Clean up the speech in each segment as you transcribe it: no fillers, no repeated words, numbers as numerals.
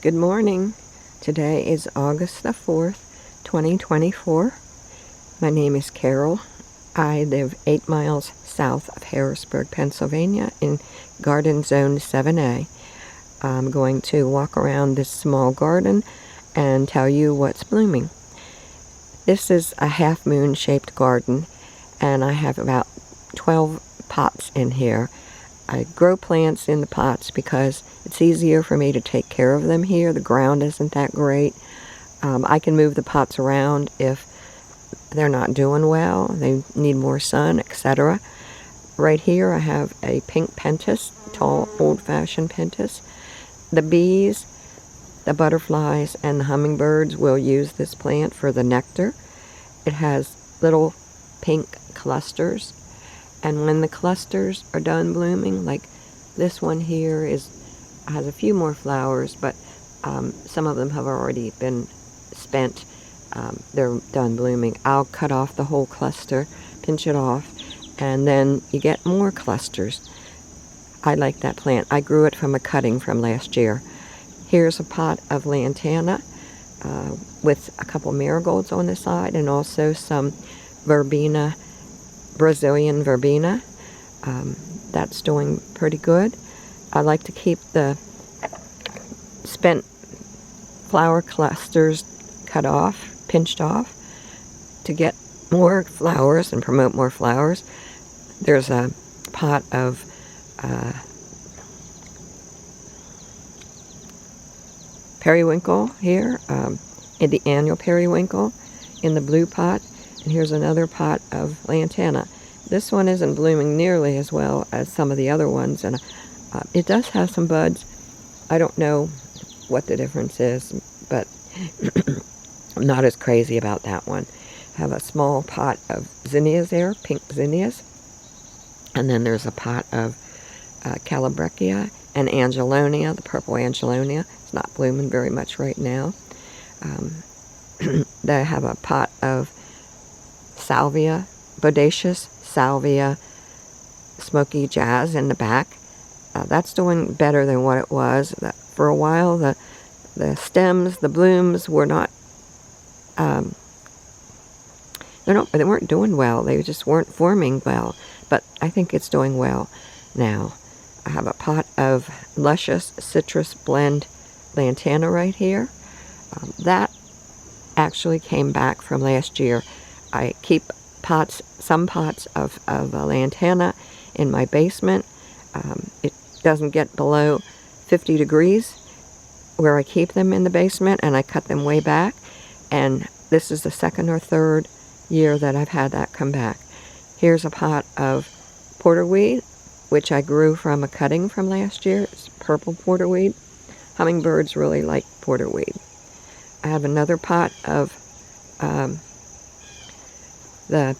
Good morning. Today is August the 4th, 2024. My name is Carol. I live 8 miles south of Harrisburg, Pennsylvania in Garden Zone 7A. I'm going to walk around this small garden and tell you what's blooming. This is a half-moon shaped garden, and I have about 12 pots in here. I grow plants in the pots because it's easier for me to take care of them here. The ground isn't that great. I can move the pots around if they're not doing well, they need more sun, etc. Right here I have a pink pentas, tall old-fashioned pentas. The bees, the butterflies, and the hummingbirds will use this plant for the nectar. It has little pink clusters. And when the clusters are done blooming, like this one here has a few more flowers, but some of them have already been spent. They're done blooming. I'll cut off the whole cluster, pinch it off, and then you get more clusters. I like that plant. I grew it from a cutting from last year. Here's a pot of lantana with a couple marigolds on the side and also some verbena, Brazilian verbena. That's doing pretty good. I like to keep the spent flower clusters cut off, pinched off, to get more flowers and promote more flowers. There's a pot of periwinkle here, in the annual periwinkle in the blue pot. And here's another pot of lantana. This one isn't blooming nearly as well as some of the other ones, and it does have some buds. I don't know what the difference is, but I'm not as crazy about that one. I have a small pot of zinnias there, pink zinnias. And then there's a pot of calabrechia and angelonia, the purple angelonia. It's not blooming very much right now. I have a pot of salvia, bodacious salvia, smoky jazz in the back. That's doing better than what it was. For a while, the stems, the blooms were not, they weren't doing well. They just weren't forming well. But I think it's doing well now. I have a pot of luscious citrus blend lantana right here. That actually came back from last year. I keep some pots of lantana in my basement. It doesn't get below 50 degrees where I keep them in the basement, and I cut them way back. And this is the second or third year that I've had that come back. Here's a pot of porterweed, which I grew from a cutting from last year. It's purple porterweed. Hummingbirds really like porterweed. I have another pot of the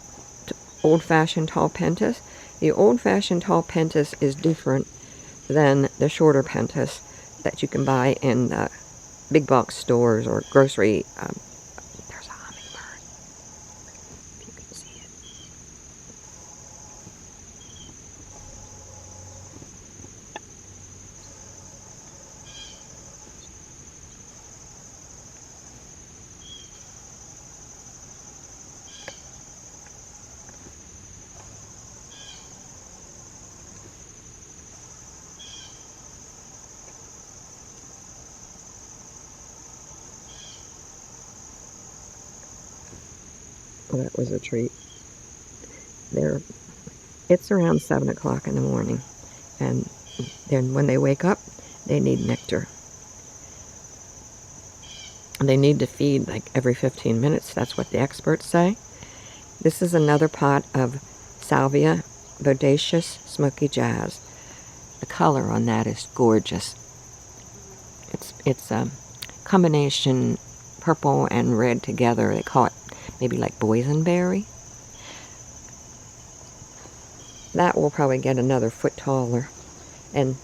old-fashioned tall pentas. The old-fashioned tall pentas is different than the shorter pentas that you can buy in big box stores or grocery. There's a hummingbird, if you can see it. Well, that was a treat. It's around 7 o'clock in the morning, and then when they wake up, they need nectar. They need to feed like every 15 minutes. That's what the experts say. This is another pot of salvia, bodacious, smoky jazz. The color on that is gorgeous. It's a combination purple and red together. They call it maybe like boysenberry. That will probably get another foot taller, and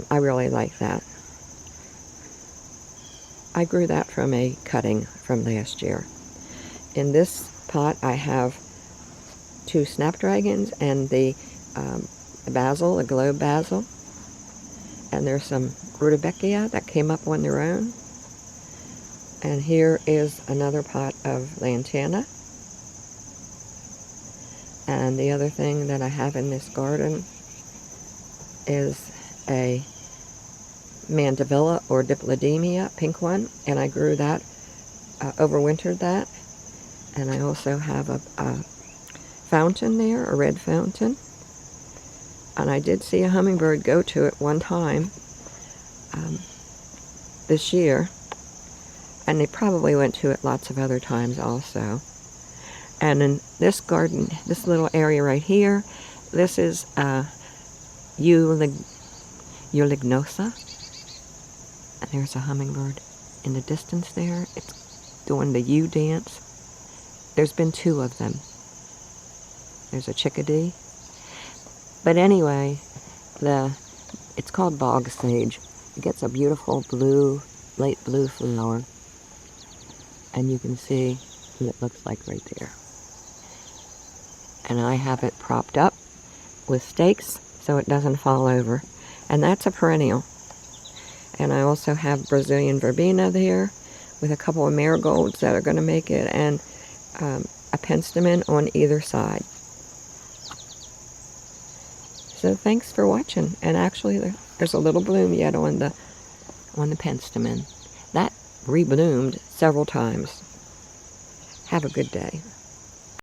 I really like that. I grew that from a cutting from last year. In this pot I have 2 snapdragons and the basil, a globe basil. And there's some rudbeckia that came up on their own. And here is another pot of lantana. And the other thing that I have in this garden is a mandevilla or diplodemia, pink one, and I grew that, overwintered that. And I also have a fountain there, a red fountain. And I did see a hummingbird go to it one time this year. And they probably went to it lots of other times also. And in this garden, this little area right here, this is Eulignosa. And there's a hummingbird in the distance there. It's doing the U dance. There's been 2 of them. There's a chickadee. But anyway, it's called bog sage. It gets a beautiful blue, light blue flower. And you can see what it looks like right there. And I have it propped up with stakes so it doesn't fall over. And that's a perennial. And I also have Brazilian verbena there with a couple of marigolds that are going to make it, and a penstemon on either side. So thanks for watching. And actually there's a little bloom yet on the penstemon. That rebloomed several times. Have a good day.